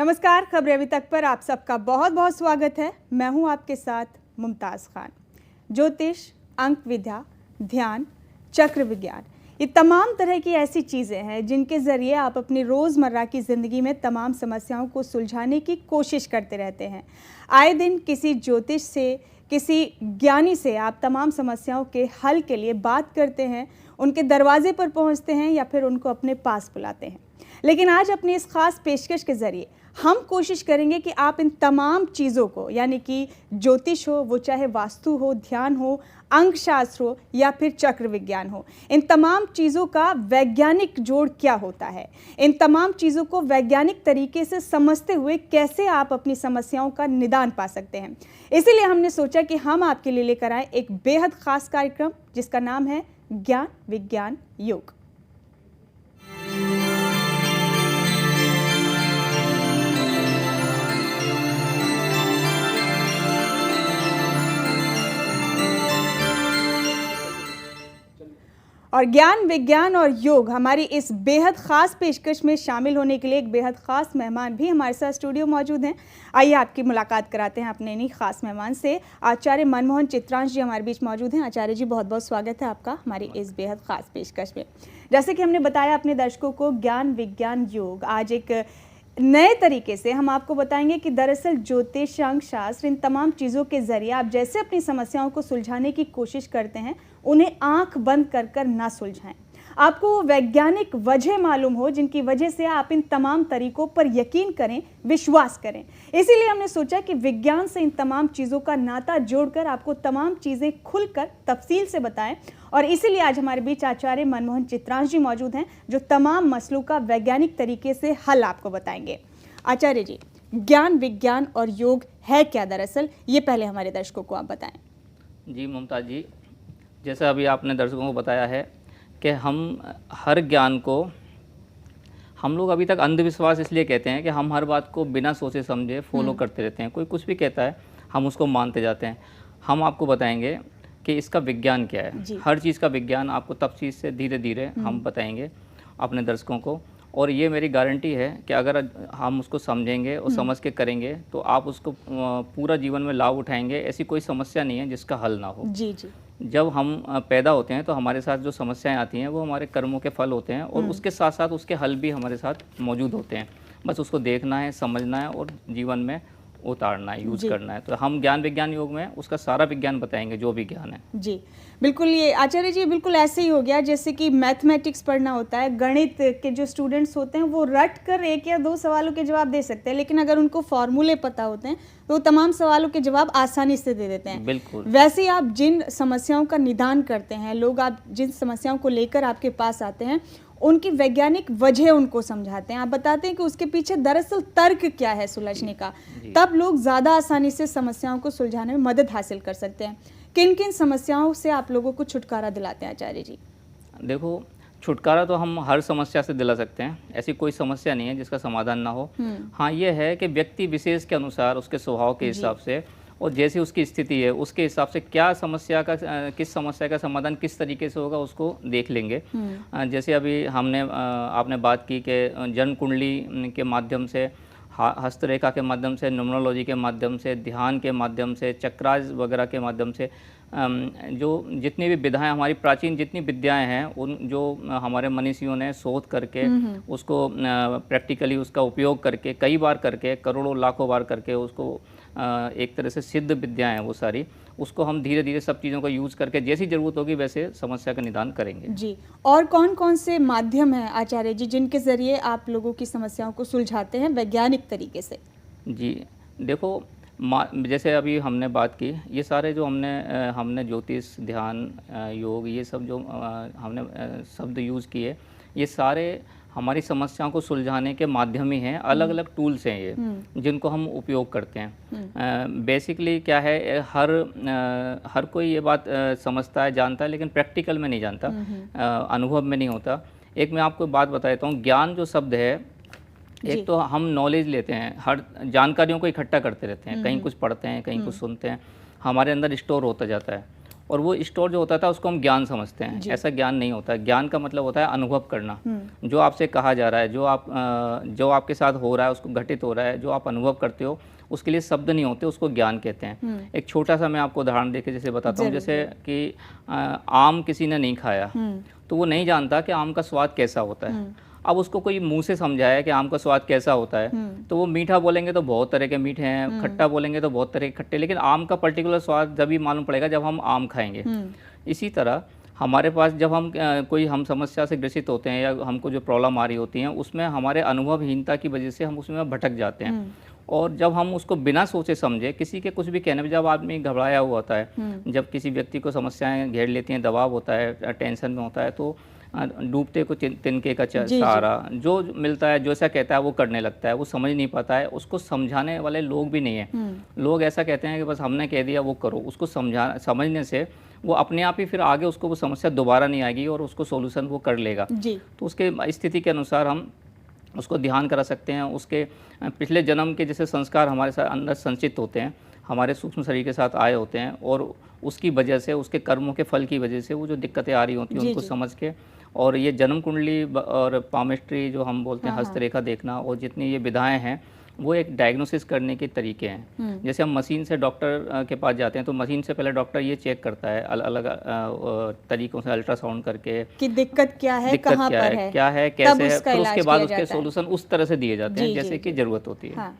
नमस्कार, खबरें अभी तक पर आप सबका बहुत बहुत स्वागत है। मैं हूं आपके साथ मुमताज़ खान। ज्योतिष, अंक विद्या, ध्यान, चक्र विज्ञान, ये तमाम तरह की ऐसी चीज़ें हैं जिनके ज़रिए आप अपनी रोज़मर्रा की ज़िंदगी में तमाम समस्याओं को सुलझाने की कोशिश करते रहते हैं। आए दिन किसी ज्योतिष से, किसी ज्ञानी से आप तमाम समस्याओं के हल के लिए बात करते हैं, उनके दरवाजे पर पहुंचते हैं या फिर उनको अपने पास बुलाते हैं। लेकिन आज अपनी इस खास पेशकश के ज़रिए हम कोशिश करेंगे कि आप इन तमाम चीज़ों को, यानी कि ज्योतिष हो, वो चाहे वास्तु हो, ध्यान हो, अंक शास्त्र हो या फिर चक्र विज्ञान हो, इन तमाम चीज़ों का वैज्ञानिक जोड़ क्या होता है, इन तमाम चीज़ों को वैज्ञानिक तरीके से समझते हुए कैसे आप अपनी समस्याओं का निदान पा सकते हैं। इसीलिए हमने सोचा कि हम आपके लिए लेकर आए एक बेहद खास कार्यक्रम जिसका नाम है ज्ञान विज्ञान योग। और ज्ञान विज्ञान और योग हमारी इस बेहद ख़ास पेशकश में शामिल होने के लिए एक बेहद ख़ास मेहमान भी हमारे साथ स्टूडियो मौजूद हैं। आइए आपकी मुलाकात कराते हैं अपने इन्हीं ख़ास मेहमान से। आचार्य मनमोहन चित्रांश जी हमारे बीच मौजूद हैं। आचार्य जी, बहुत बहुत स्वागत है आपका हमारी इस बेहद ख़ास पेशकश में। जैसे कि हमने बताया अपने दर्शकों को, ज्ञान विज्ञान योग आज एक नए तरीके से हम आपको बताएंगे कि दरअसल ज्योतिष, अंक शास्त्र, इन तमाम चीज़ों के ज़रिए आप जैसे अपनी समस्याओं को सुलझाने की कोशिश करते हैं, उन्हें आंख बंद कर कर ना सुलझाएं। आपको वो वैज्ञानिक वजह मालूम हो जिनकी वजह से आप इन तमाम तरीकों पर यकीन करें, विश्वास करें। इसीलिए हमने सोचा कि विज्ञान से इन तमाम चीज़ों का नाता जोड़कर आपको तमाम चीज़ें खुलकर तफसील से बताएं। और इसीलिए आज हमारे बीच आचार्य मनमोहन चित्रांश जी मौजूद हैं जो तमाम मसलों का वैज्ञानिक तरीके से हल आपको बताएंगे। आचार्य जी, ज्ञान विज्ञान और योग है क्या दरअसल, ये पहले हमारे दर्शकों को आप बताएं। जी मुमताज़ जी, जैसा अभी आपने दर्शकों को बताया है कि हम हर ज्ञान को, हम लोग अभी तक अंधविश्वास इसलिए कहते हैं कि हम हर बात को बिना सोचे समझे फॉलो करते रहते हैं। कोई कुछ भी कहता है हम उसको मानते जाते हैं। हम आपको बताएंगे कि इसका विज्ञान क्या है। हर चीज़ का विज्ञान आपको तफसील से धीरे धीरे हम बताएंगे अपने दर्शकों को। और ये मेरी गारंटी है कि अगर हम उसको समझेंगे और समझ के करेंगे तो आप उसको पूरा जीवन में लाभ उठाएंगे। ऐसी कोई समस्या नहीं है जिसका हल ना हो। जी जी। जब हम पैदा होते हैं तो हमारे साथ जो समस्याएं आती हैं वो हमारे कर्मों के फल होते हैं और उसके साथ साथ उसके हल भी हमारे साथ मौजूद होते हैं। बस उसको देखना है, समझना है और जीवन में उतारना है, यूज करना है। तो हम ज्ञान विज्ञान योग में उसका सारा विज्ञान बताएंगे, जो भी ज्ञान है। जी बिल्कुल, ये आचार्य जी बिल्कुल ऐसे ही हो गया जैसे कि मैथमेटिक्स पढ़ना होता है। गणित के जो स्टूडेंट्स होते हैं वो रट कर एक या दो सवालों के जवाब दे सकते हैं, लेकिन अगर उनको फॉर्मूले पता होते हैं तो तमाम सवालों के जवाब आसानी से दे देते हैं। बिल्कुल वैसे ही आप जिन समस्याओं का निदान करते हैं, लोग आप जिन समस्याओं को लेकर आपके पास आते हैं, उनकी वैज्ञानिक वजह उनको समझाते हैं। आप बताते हैं कि उसके पीछे दरअसल तर्क क्या है सुलझने का। तब लोग ज़्यादा आसानी से समस्याओं को सुलझाने में मदद हासिल कर सकते हैं। किन किन समस्याओं से आप लोगों को छुटकारा दिलाते हैं आचार्य जी? देखो, छुटकारा तो हम हर समस्या से दिला सकते हैं। ऐसी कोई समस्या नहीं है जिसका समाधान ना हो। हाँ, ये है कि व्यक्ति विशेष के अनुसार, उसके स्वभाव के हिसाब से और जैसी उसकी स्थिति है उसके हिसाब से क्या समस्या का, किस समस्या का समाधान किस तरीके से होगा उसको देख लेंगे। जैसे अभी आपने बात की कि जन्म कुंडली के माध्यम से, हस्तरेखा के माध्यम से, न्यूमरोलॉजी के माध्यम से, ध्यान के माध्यम से, चक्रास वगैरह के माध्यम से, जो जितनी भी विधाएं, हमारी प्राचीन जितनी विद्याएं हैं, उन जो हमारे मनीषियों ने शोध करके उसको प्रैक्टिकली उसका उपयोग करके, कई बार करके, करोड़ों लाखों बार करके उसको एक तरह से सिद्ध विद्याएं हैं वो सारी, उसको हम धीरे धीरे सब चीज़ों का यूज़ करके जैसी ज़रूरत होगी वैसे समस्या का निदान करेंगे। जी। और कौन कौन से माध्यम हैं आचार्य जी जिनके ज़रिए आप लोगों की समस्याओं को सुलझाते हैं वैज्ञानिक तरीके से? जी देखो, जैसे अभी हमने बात की, ये सारे जो हमने ज्योतिष, ध्यान, योग, ये सब जो हमने शब्द यूज़ किए, ये सारे हमारी समस्याओं को सुलझाने के माध्यम ही हैं। अलग अलग टूल्स हैं ये जिनको हम उपयोग करते हैं। बेसिकली क्या है, हर कोई ये बात समझता है, जानता है, लेकिन प्रैक्टिकल में नहीं जानता, अनुभव में नहीं होता। एक मैं आपको बात बताता हूँ। ज्ञान जो शब्द है, एक तो हम नॉलेज लेते हैं, हर जानकारियों को इकट्ठा करते रहते हैं, कहीं कुछ पढ़ते हैं, कहीं कुछ सुनते हैं, हमारे अंदर स्टोर होता जाता है और वो स्टोर जो होता था उसको हम ज्ञान समझते हैं। ऐसा ज्ञान नहीं होता। ज्ञान का मतलब होता है अनुभव करना। जो आपसे कहा जा रहा है, जो आपके साथ हो रहा है, उसको घटित हो रहा है, जो आप अनुभव करते हो, उसके लिए शब्द नहीं होते, उसको ज्ञान कहते हैं। एक छोटा सा मैं आपको उदाहरण देके जैसे बताता हूँ, जैसे कि आम किसी ने नहीं खाया तो वो नहीं जानता कि आम का स्वाद कैसा होता है। अब उसको कोई मुंह से समझाया कि आम का स्वाद कैसा होता है, तो वो मीठा बोलेंगे तो बहुत तरह के मीठे हैं, खट्टा बोलेंगे तो बहुत तरह के खट्टे, लेकिन आम का पर्टिकुलर स्वाद जब भी मालूम पड़ेगा जब हम आम खाएंगे। इसी तरह हमारे पास जब हम कोई हम समस्या से ग्रसित होते हैं या हमको जो प्रॉब्लम आ रही होती है, उसमें हमारे अनुभवहीनता की वजह से हम उसमें भटक जाते हैं। और जब हम उसको बिना सोचे समझे किसी के कुछ भी कहने में, जब आदमी घबराया हुआ होता है, जब किसी व्यक्ति को समस्याएं घेर लेती हैं, दबाव होता है, टेंशन में होता है, तो डूबते को तिनके का सहारा, जो मिलता है, जो ऐसा कहता है वो करने लगता है। वो समझ नहीं पाता है, उसको समझाने वाले लोग भी नहीं है। लोग ऐसा कहते हैं कि बस हमने कह दिया वो करो। उसको समझने से वो अपने आप ही फिर आगे उसको वो समस्या दोबारा नहीं आएगी और उसको सोल्यूशन वो कर लेगा। तो उसके स्थिति के अनुसार हम उसको ध्यान करा सकते हैं। उसके पिछले जन्म के जैसे संस्कार हमारे साथ अंदर संचित होते हैं, हमारे सूक्ष्म शरीर के साथ आए होते हैं, और उसकी वजह से, उसके कर्मों के फल की वजह से वो जो दिक्कतें आ रही होती हैं उनको समझ के, और ये जन्म कुंडली और पामिस्ट्री जो हम बोलते हैं, हस्तरेखा देखना, और जितनी ये विधाएं हैं वो एक डायग्नोसिस करने के तरीके हैं। जैसे हम मशीन से डॉक्टर के पास जाते हैं तो मशीन से पहले डॉक्टर ये चेक करता है अलग अलग तरीकों से अल्ट्रासाउंड करके कि दिक्कत क्या है, कहाँ पर है, क्या है, कैसे है, फिर उसके बाद उसके सॉल्यूशन उस तरह से दिए जाते हैं जैसे कि ज़रूरत होती है।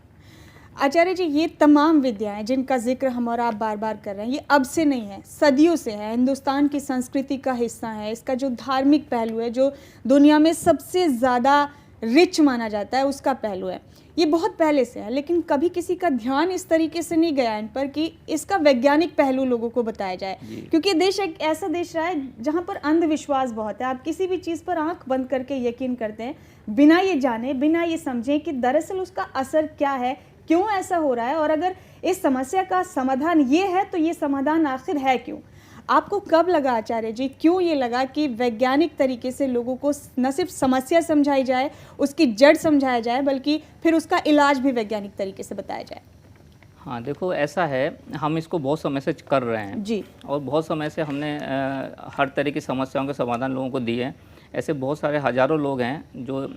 आचार्य जी, ये तमाम विद्याएं जिनका जिक्र हम और आप बार बार कर रहे हैं, ये अब से नहीं है, सदियों से है, हिंदुस्तान की संस्कृति का हिस्सा है। इसका जो धार्मिक पहलू है, जो दुनिया में सबसे ज़्यादा रिच माना जाता है, उसका पहलू है, ये बहुत पहले से है। लेकिन कभी किसी का ध्यान इस तरीके से नहीं गया इन पर कि इसका वैज्ञानिक पहलू लोगों को बताया जाए, क्योंकि देश एक ऐसा देश रहा है जहाँ पर अंधविश्वास बहुत है। आप किसी भी चीज़ पर आंख बंद करके यकीन करते हैं, बिना ये जाने, बिना ये समझे कि दरअसल उसका असर क्या है, क्यों ऐसा हो रहा है, और अगर इस समस्या का समाधान ये है तो ये समाधान आखिर है क्यों। आपको कब लगा आचार्य जी, क्यों ये लगा कि वैज्ञानिक तरीके से लोगों को न सिर्फ समस्या समझाई जाए, उसकी जड़ समझाया जाए, बल्कि फिर उसका इलाज भी वैज्ञानिक तरीके से बताया जाए? हाँ, देखो ऐसा है, हम इसको बहुत समय से कर रहे हैं जी, और बहुत समय से हमने हर तरह की समस्याओं के समाधान लोगों को दिए हैं। ऐसे बहुत सारे हज़ारों लोग हैं जो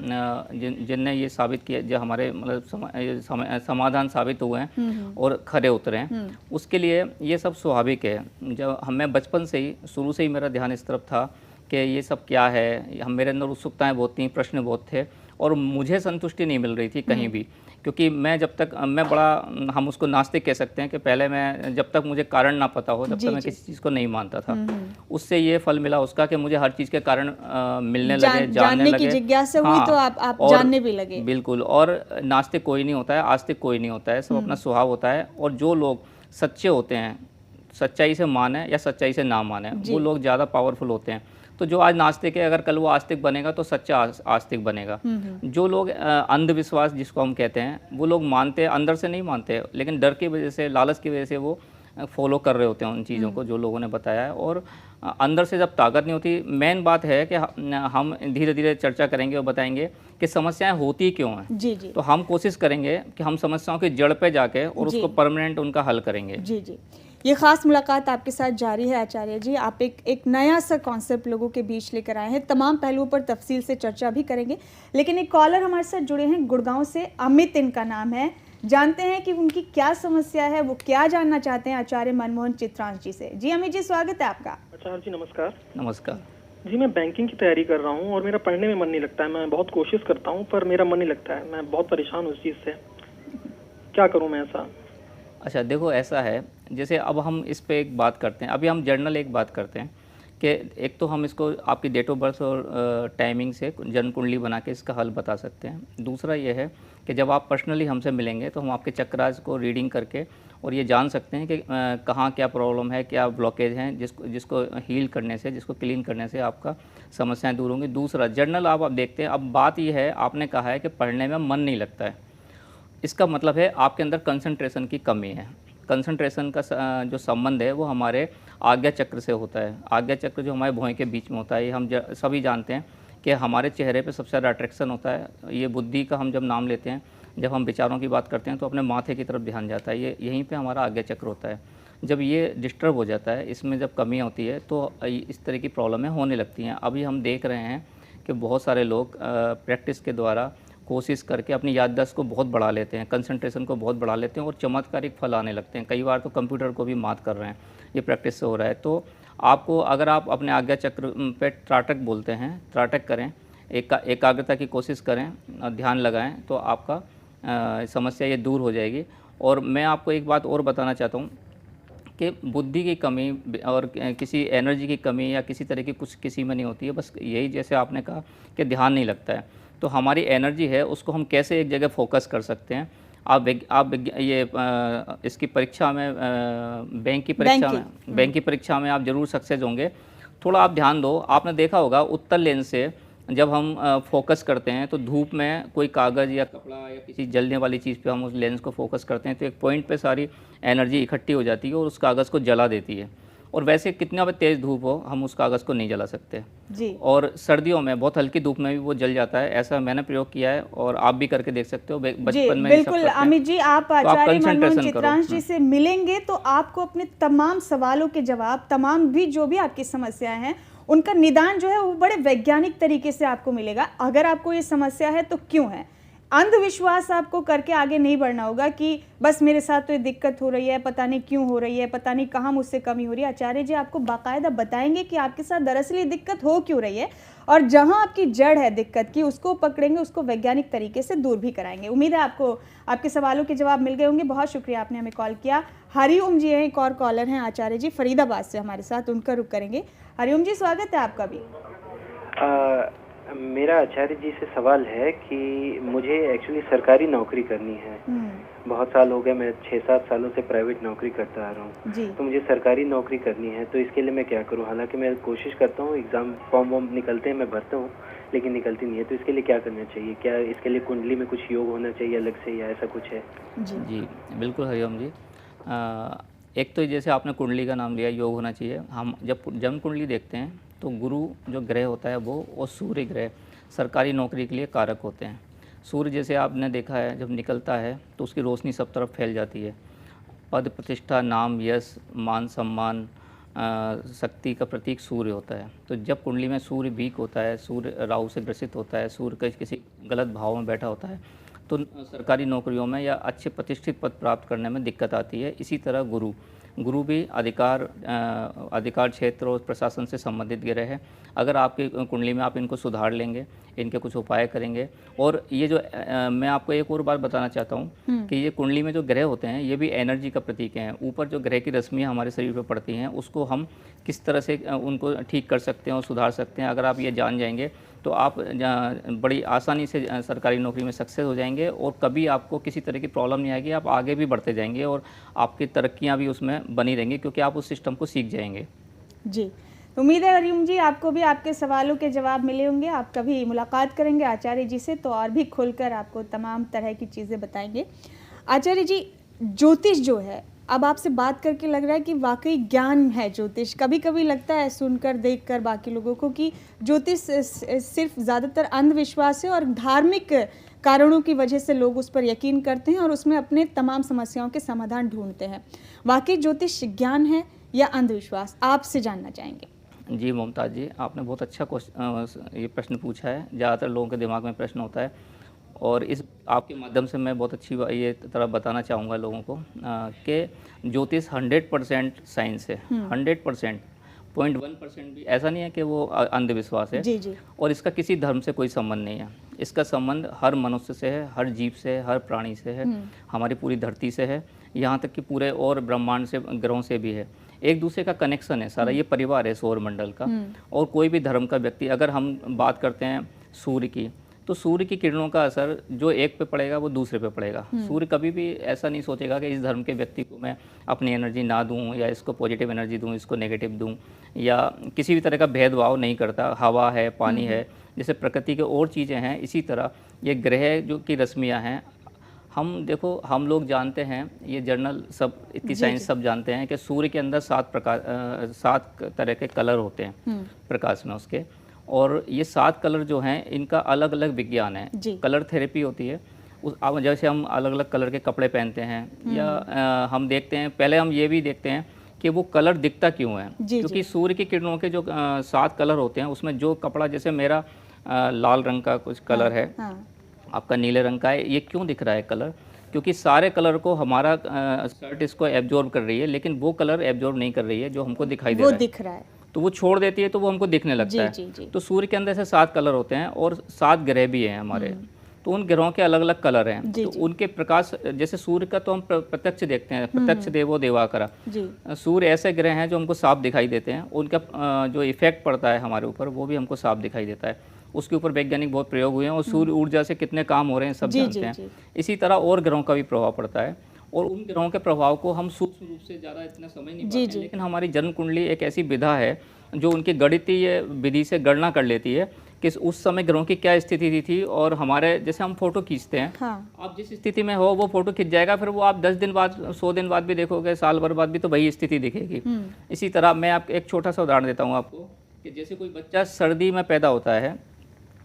जिनने ये साबित किया, जो हमारे मतलब समाधान साबित हुए हैं और खरे उतरे हैं। उसके लिए ये सब स्वाभाविक है। जब हमें बचपन से ही, शुरू से ही मेरा ध्यान इस तरफ था कि ये सब क्या है, मेरे अंदर उत्सुकताएं बहुत थी, प्रश्न बहुत थे, और मुझे संतुष्टि नहीं मिल रही थी कहीं भी। क्योंकि मैं जब तक मैं बड़ा, हम उसको नास्तिक कह सकते हैं कि पहले मैं, जब तक मुझे कारण ना पता हो तब तक मैं किसी चीज़ को नहीं मानता था। उससे ये फल मिला उसका कि मुझे हर चीज़ के कारण मिलने लगे, जानने लगे, की जिज्ञासा हुई, तो आप जानने भी लगे। बिल्कुल। और नास्तिक कोई नहीं होता है, आस्तिक कोई नहीं होता है, सब अपना स्वभाव होता है। और जो लोग सच्चे होते हैं, सच्चाई से माने या सच्चाई से ना माने, वो लोग ज़्यादा पावरफुल होते हैं। तो जो आज नास्तिक है, अगर कल वो आस्तिक बनेगा तो सच्चा आस्तिक बनेगा। जो लोग अंधविश्वास जिसको हम कहते हैं, वो लोग मानते हैं, अंदर से नहीं मानते, लेकिन डर की वजह से, लालच की वजह से वो फॉलो कर रहे होते हैं उन चीज़ों को जो लोगों ने बताया है। और अंदर से जब ताकत नहीं होती, मेन बात है कि हम धीरे धीरे चर्चा करेंगे और बताएंगे कि समस्याएं होती क्यों हैं। जी जी। तो हम कोशिश करेंगे कि हम समस्याओं की जड़ पे जाके और उसको परमानेंट उनका हल करेंगे। जी जी। ये खास मुलाकात आपके साथ जारी है आचार्य जी। आप एक नया सा कॉन्सेप्ट लोगों के बीच लेकर आए हैं। तमाम पहलुओं पर तफसील से चर्चा भी करेंगे, लेकिन एक कॉलर हमारे साथ जुड़े हैं गुड़गांव से, अमित इनका नाम है। जानते हैं कि उनकी क्या समस्या है, वो क्या जानना चाहते हैं आचार्य मनमोहन चित्रांश जी से। जी अमित जी, स्वागत है आपका। आचार्य जी नमस्कार। नमस्कार जी, मैं बैंकिंग की तैयारी कर रहा हूँ और मेरा पढ़ने में मन नहीं लगता है। मैं बहुत कोशिश करता हूँ पर मेरा मन नहीं लगता है। मैं बहुत परेशान हूँ इस चीज़ से, क्या करूँ मैं ऐसा? अच्छा, देखो ऐसा है, जैसे अब हम इस पे एक बात करते हैं, अभी हम जर्नल एक बात करते हैं कि एक तो हम इसको आपकी डेट ऑफ बर्थ और टाइमिंग से जन्म कुंडली बना के इसका हल बता सकते हैं। दूसरा ये है कि जब आप पर्सनली हमसे मिलेंगे तो हम आपके चक्रास को रीडिंग करके और ये जान सकते हैं कि कहाँ क्या प्रॉब्लम है, क्या ब्लॉकेज हैं, जिसको हील करने से, जिसको क्लीन करने से आपका समस्याएं दूर होंगी। दूसरा, जर्नल आप देखते हैं। अब बात ये है, आपने कहा है कि पढ़ने में मन नहीं लगता है, इसका मतलब है आपके अंदर कंसंट्रेशन की कमी है। कंसंट्रेशन का जो संबंध है वो हमारे आज्ञा चक्र से होता है। आज्ञा चक्र जो हमारे भुआं के बीच में होता है, ये हम सभी जानते हैं कि हमारे चेहरे पे सबसे ज़्यादा अट्रैक्शन होता है। ये बुद्धि का हम जब नाम लेते हैं, जब हम विचारों की बात करते हैं तो अपने माथे की तरफ ध्यान जाता है। ये यहीं पे हमारा आज्ञा चक्र होता है। जब ये डिस्टर्ब हो जाता है, इसमें जब कमी होती है तो इस तरह की प्रॉब्लमें होने लगती हैं। अभी हम देख रहे हैं कि बहुत सारे लोग प्रैक्टिस के द्वारा कोशिश करके अपनी याददाश्त को बहुत बढ़ा लेते हैं, कंसंट्रेशन को बहुत बढ़ा लेते हैं और चमत्कारिक फल आने लगते हैं। कई बार तो कंप्यूटर को भी मात कर रहे हैं, ये प्रैक्टिस से हो रहा है। तो आपको, अगर आप अपने आज्ञा चक्र पे त्राटक बोलते हैं, त्राटक करें, एकाग्रता की कोशिश करें, ध्यान लगाएं, तो आपका समस्या ये दूर हो जाएगी। और मैं आपको एक बात और बताना चाहता हूँ कि बुद्धि की कमी और किसी एनर्जी की कमी या किसी तरह की कुछ किसी में नहीं होती है, बस यही जैसे आपने कहा कि ध्यान नहीं लगता है। तो हमारी एनर्जी है, उसको हम कैसे एक जगह फोकस कर सकते हैं। आप इसकी परीक्षा में, बैंक की परीक्षा में आप ज़रूर सक्सेस होंगे। थोड़ा आप ध्यान दो। आपने देखा होगा उत्तल लेंस से जब हम फोकस करते हैं तो धूप में कोई कागज़ या कपड़ा या किसी जलने वाली चीज़ पे हम उस लेंस को फोकस करते हैं तो एक पॉइंट पे सारी एनर्जी इकट्ठी हो जाती है और उस कागज़ को जला देती है। और वैसे कितना भी तेज़ धूप हो, हम उस कागज़ को नहीं जला सकते जी। और सर्दियों में बहुत हल्की धूप में भी वो जल जाता है। ऐसा मैंने प्रयोग किया है और आप भी करके देख सकते हो। बचपन में बिल्कुल अमित जी, आप आचार्य मनमोहन चित्रांश जी करो। से मिलेंगे तो आपको अपने तमाम सवालों के जवाब, तमाम भी जो भी आपकी समस्याएं हैं उनका निदान जो है वो बड़े वैज्ञानिक तरीके से आपको मिलेगा। अगर आपको ये समस्या है तो क्यों है, अंधविश्वास आपको करके आगे नहीं बढ़ना होगा कि बस मेरे साथ तो ये दिक्कत हो रही है, पता नहीं क्यों हो रही है, पता नहीं कहाँ मुझसे कमी हो रही है। आचार्य जी आपको बाकायदा बताएंगे कि आपके साथ दरअसल ये दिक्कत हो क्यों रही है और जहाँ आपकी जड़ है दिक्कत की उसको पकड़ेंगे, उसको वैज्ञानिक तरीके से दूर भी कराएंगे। उम्मीद है आपको आपके सवालों के जवाब मिल गए होंगे। बहुत शुक्रिया, आपने हमें कॉल किया। हरिओम जी हैं, एक और कॉलर हैं आचार्य जी फरीदाबाद से हमारे साथ, उनका रुख करेंगे। हरिओम जी, स्वागत है आपका भी। मेरा आचार्य जी से सवाल है कि मुझे एक्चुअली सरकारी नौकरी करनी है। बहुत साल हो गए, मैं 6-7 सालों से प्राइवेट नौकरी करता आ रहा हूँ, तो मुझे सरकारी नौकरी करनी है। तो इसके लिए मैं क्या करूँ? हालांकि मैं कोशिश करता हूँ, एग्ज़ाम फॉर्म निकलते हैं, मैं भरता हूँ, लेकिन निकलती नहीं है। तो इसके लिए क्या करना चाहिए? क्या इसके लिए कुंडली में कुछ योग होना चाहिए अलग से या ऐसा कुछ है? जी बिल्कुल हरिओम जी। एक तो जैसे आपने कुंडली का नाम लिया, योग होना चाहिए। हम जब जन्म कुंडली देखते हैं तो गुरु जो ग्रह होता है वो और सूर्य ग्रह सरकारी नौकरी के लिए कारक होते हैं। सूर्य जैसे आपने देखा है जब निकलता है तो उसकी रोशनी सब तरफ फैल जाती है। पद प्रतिष्ठा, नाम, यश, मान, सम्मान, शक्ति का प्रतीक सूर्य होता है। तो जब कुंडली में सूर्य वीक होता है, सूर्य राहु से ग्रसित होता है, सूर्य किसी गलत भाव में बैठा होता है तो सरकारी नौकरियों में या अच्छे प्रतिष्ठित पद प्राप्त करने में दिक्कत आती है। इसी तरह गुरु भी अधिकार क्षेत्र और प्रशासन से संबंधित ग्रह है। अगर आपकी कुंडली में आप इनको सुधार लेंगे, इनके कुछ उपाय करेंगे। और ये जो मैं आपको एक और बात बताना चाहता हूँ कि ये कुंडली में जो ग्रह होते हैं ये भी एनर्जी का प्रतीक हैं। ऊपर जो ग्रह की रश्मियाँ हमारे शरीर पर पड़ती हैं उसको हम किस तरह से उनको ठीक कर सकते हैं और सुधार सकते हैं, अगर आप ये जान जाएंगे तो आप बड़ी आसानी से सरकारी नौकरी में सक्सेस हो जाएंगे और कभी आपको किसी तरह की प्रॉब्लम नहीं आएगी। आप आगे भी बढ़ते जाएंगे और आपकी तरक्कियां भी उसमें बनी रहेंगी क्योंकि आप उस सिस्टम को सीख जाएंगे। जी, उम्मीद है हरिओम जी आपको भी आपके सवालों के जवाब मिले होंगे। आप कभी मुलाकात करेंगे आचार्य जी से तो और भी खुलकर आपको तमाम तरह की चीज़ें बताएंगे। आचार्य जी, ज्योतिष जो है, अब आपसे बात करके लग रहा है कि वाकई ज्ञान है ज्योतिष। कभी कभी लगता है सुनकर देखकर बाकी लोगों को कि ज्योतिष सिर्फ ज़्यादातर अंधविश्वास है और धार्मिक कारणों की वजह से लोग उस पर यकीन करते हैं और उसमें अपने तमाम समस्याओं के समाधान ढूंढते हैं। वाकई ज्योतिष ज्ञान है या अंधविश्वास, आपसे जानना चाहेंगे। जी मुमताज़ जी, आपने बहुत अच्छा ये प्रश्न पूछा है। ज़्यादातर लोगों के दिमाग में प्रश्न होता है और इस आपके माध्यम से मैं बहुत अच्छी ये तरह बताना चाहूँगा लोगों को कि ज्योतिष 100% साइंस है। 100%, 0.1% भी ऐसा नहीं है कि वो अंधविश्वास है। जी जी। और इसका किसी धर्म से कोई संबंध नहीं है। इसका संबंध हर मनुष्य से है, हर जीव से है, हर प्राणी से है, हमारी पूरी धरती से है, यहाँ तक कि पूरे और ब्रह्मांड से, ग्रहों से भी है। एक दूसरे का कनेक्शन है सारा, ये परिवार है सौर मंडल का। और कोई भी धर्म का व्यक्ति, अगर हम बात करते हैं सूर्य की, तो सूर्य की किरणों का असर जो एक पे पड़ेगा वो दूसरे पे पड़ेगा। सूर्य कभी भी ऐसा नहीं सोचेगा कि इस धर्म के व्यक्ति को मैं अपनी एनर्जी ना दूं या इसको पॉजिटिव एनर्जी दूं, इसको नेगेटिव दूं, या किसी भी तरह का भेदभाव नहीं करता। हवा है, पानी है, जैसे प्रकृति के और चीज़ें हैं, इसी तरह ये ग्रह जो की रश्मियाँ हैं, हम देखो, हम लोग जानते हैं, ये जर्नल सब, इतनी साइंस सब जानते हैं कि सूर्य के अंदर 7 तरह के कलर होते हैं प्रकाश में उसके। और ये 7 कलर जो हैं इनका अलग अलग विज्ञान है। कलर थेरेपी होती है, अब जैसे हम अलग अलग कलर के कपड़े पहनते हैं या हम देखते हैं, पहले हम ये भी देखते हैं कि वो कलर दिखता क्यों है, क्योंकि सूर्य की किरणों के जो 7 कलर होते हैं उसमें जो कपड़ा, जैसे मेरा लाल रंग का कुछ कलर है, आपका नीले रंग का है, ये क्यों दिख रहा है कलर, क्योंकि सारे कलर को हमारा शर्ट इसको एब्जॉर्ब कर रही है, लेकिन वो कलर एब्जॉर्ब नहीं कर रही है जो हमको दिखाई दे रहा है, तो वो छोड़ देती है तो वो हमको दिखने लगता है। तो सूर्य के अंदर से 7 कलर होते हैं और 7 ग्रह भी हैं हमारे, तो उन ग्रहों के अलग अलग कलर हैं। तो उनके प्रकाश, जैसे सूर्य का तो हम प्रत्यक्ष देखते हैं, प्रत्यक्ष देवो देवाकरा, सूर्य ऐसे ग्रह हैं जो हमको साफ दिखाई देते हैं, उनका जो इफेक्ट पड़ता है हमारे ऊपर वो भी हमको साफ दिखाई देता है। उसके ऊपर वैज्ञानिक बहुत प्रयोग हुए हैं और सूर्य ऊर्जा से कितने काम हो रहे हैं सब जानते हैं। इसी तरह और ग्रहों का भी प्रभाव पड़ता है और उन ग्रहों के प्रभाव को हम सूक्ष्म रूप से ज़्यादा इतना समझ नहीं पाते हैं, लेकिन हमारी जन्म कुंडली एक ऐसी विधा है जो उनकी गणितीय विधि से गणना कर लेती है कि उस समय ग्रहों की क्या स्थिति थी और हमारे, जैसे हम फोटो खींचते हैं, आप जिस स्थिति में हो वो फोटो खिंच जाएगा, फिर वो आप 10 दिन बाद 100 दिन बाद भी देखोगे, साल भर बाद भी तो वही स्थिति दिखेगी। इसी तरह मैं आप एक छोटा सा उदाहरण देता हूँ आपको कि जैसे कोई बच्चा सर्दी में पैदा होता है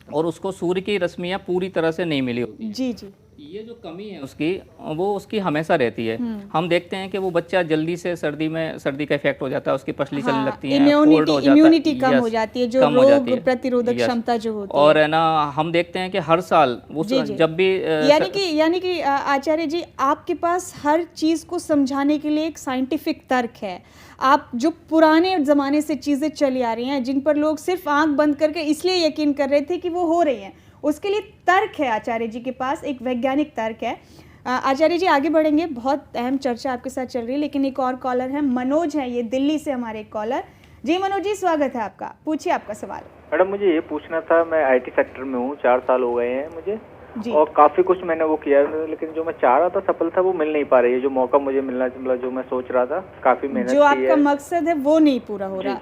और उसको सूर्य की रश्मियाँ पूरी तरह से नहीं मिली होती, जी, ये जो कमी है उसकी, वो उसकी हमेशा रहती है। हम देखते हैं कि वो बच्चा जल्दी से सर्दी का इफेक्ट हो जाता है, उसकी पसली चलने लगती है, इम्यूनिटी कम हो जाती है, जो रोग प्रतिरोधक क्षमता जो होती है। और है ना, हम देखते हैं कि हर साल वो जब भी यानी कि आचार्य जी, आपके पास हर चीज को समझाने के लिए एक साइंटिफिक तर्क है। आप जो पुराने ज़माने से चीज़ें चली आ रही हैं, जिन पर लोग सिर्फ आंख बंद करके इसलिए यकीन कर रहे थे कि वो हो रही हैं, उसके लिए तर्क है आचार्य जी के पास, एक वैज्ञानिक तर्क है। आचार्य जी आगे बढ़ेंगे, बहुत अहम चर्चा आपके साथ चल रही है, लेकिन एक और कॉलर है, मनोज है, ये दिल्ली से हमारे एक कॉलर। जी मनोज जी, स्वागत है आपका, पूछिए आपका सवाल। मैडम मुझे ये पूछना था, मैं IT सेक्टर में हूँ, 4 साल हो गए हैं मुझे, और काफी कुछ मैंने वो किया, लेकिन जो मैं चाह रहा था सफलता वो मिल नहीं पा रही है, जो मौका मुझे मिलना, मतलब जो मैं सोच रहा था, काफी मेहनत की है, जो आपका मकसद है वो नहीं पूरा हो रहा।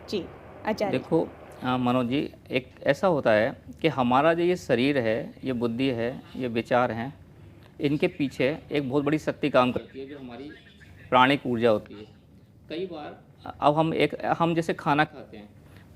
जी। अच्छा, देखो मनोज जी, एक ऐसा होता है कि हमारा जो ये शरीर है, ये बुद्धि है, ये विचार हैं, इनके पीछे एक बहुत बड़ी शक्ति काम करती है जो हमारी प्राणिक ऊर्जा होती है। कई बार अब हम जैसे खाना खाते हैं,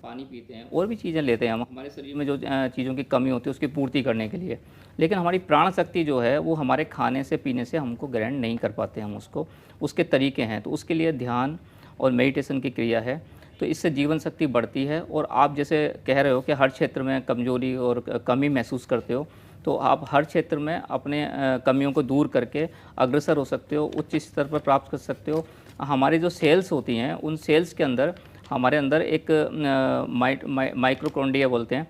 पानी पीते हैं, और भी चीज़ें लेते हैं हम, हमारे शरीर में जो चीज़ों की कमी होती है उसकी पूर्ति करने के लिए, लेकिन हमारी प्राण शक्ति जो है वो हमारे खाने से पीने से हमको ग्रहण नहीं कर पाते हम उसको, उसके तरीके हैं। तो उसके लिए ध्यान और मेडिटेशन की क्रिया है, तो इससे जीवन शक्ति बढ़ती है। और आप जैसे कह रहे हो कि हर क्षेत्र में कमजोरी और कमी महसूस करते हो, तो आप हर क्षेत्र में अपने कमियों को दूर करके अग्रसर हो सकते हो, उच्च स्तर पर प्राप्त कर सकते हो। हमारी जो सेल्स होती हैं, उन सेल्स के अंदर हमारे अंदर एक माइक्रोकॉन्ड्रिया बोलते हैं,